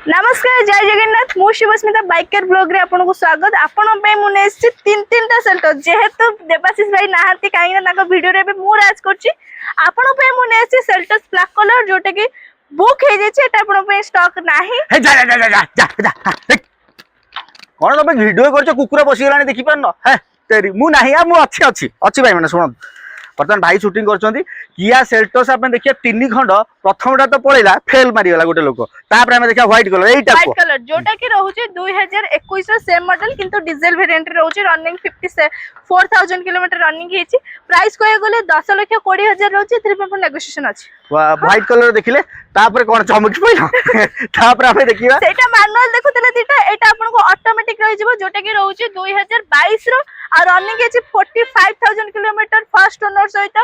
नमस्कार जय जगन्नाथ मु शिवस्मिता बाइकर ब्लॉग रे आपन को स्वागत आपन पे मु नेछि तीन टा सेल्टर जेहेतु देवाशीष भाई नाहंती काहे ना ताको वीडियो रे मु राज करछि आपन पे मु नेछि सेल्टर्स ब्लैक कलर जोटा कि बुक हे जेछि एटा आपन पे स्टॉक नाही हे जा जा जा जा जा कोन तबे वीडियो करछ कुकुर बसी गलानी देखि पारन हे तेरी मु नाही आ मु अछि भाई माने सुन बर्तमान भाई शूटिंग करछंती किया सेल्टोस आपन देखिया तीन खंड प्रथमटा तो पळेला फेल मारी गला गोटे लोक तापर हम देखिया व्हाइट कलर एटा व्हाइट कलर जोटा कि रहउछि 2021 रो सेम मॉडल किंतु डीजल वेरिएंट रहउछि रनिंग 54000 किलोमीटर रनिंग हेछि प्राइस कोए गले 10,20,000 रहउछि एथि पे नेगोशिएशन अछि व्हाइट कलर देखिले तापर कोन चमकी पइला तापर हम देखिबा सेटा मैनुअल देखुतले दिटा एटा आपन को ऑटोमेटिक रहि जिवो जोटा कि रहउछि 2022 रो आ रनिंग हेछि 45000 किलोमीटर फर्स्ट ओनर सहित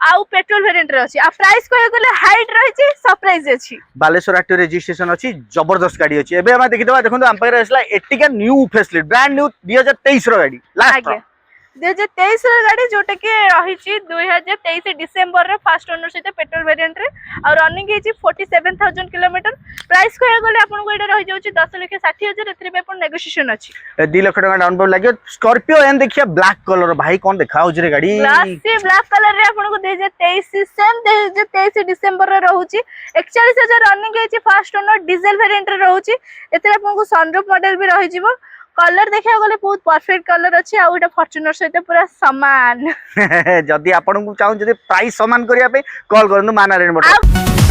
आउ पेट्रोल वेरिएंट रहछि आ प्राइस कोए गले हाइट रहिछि सरप्राइज अछि बालेश्वर आरटीओ रजिस्ट्रेशन अछि जबरदस्त गाड़ी अछि एबे हम देखि देबा देखंतु हम पाखरे असला Etica new facelift brand new 2023 रो गाड़ी लास्ट 2023 गाड़ी जोटा कि रही 2023 डिसेंबर रे फर्स्ट ओनर सहित पेट्रोल वेरिएंट रे और रनिंग हेछि 47000 किलोमीटर प्राइस को गले आपन को एटा रहि जाउछि 10,60,000 एथि पे अपन नेगोशिएशन अछि 2 लाख टका डाउन पेमेंट लागियो स्कॉर्पियो एन देखिया ब्लैक कलर भाई कोन देखाउ रे गाड़ी ग्लासी ब्लैक कलर रे आपन को 2023 सेम 2023 डिसेंबर रे रहउछि 41000 रनिंग हेछि फर्स्ट ओनर डीजल वेरिएंट रे रहउछि एथि आपन को सनरूफ मॉडल भी रहि जिवो कलर देखा गले बहुत परफेक्ट कलर अछि आ उटा फॉर्च्यूनर सहित पूरा समान जदी आपन को चाहू जदी प्राइस समान करिया पे कॉल करनु माना रेन बटन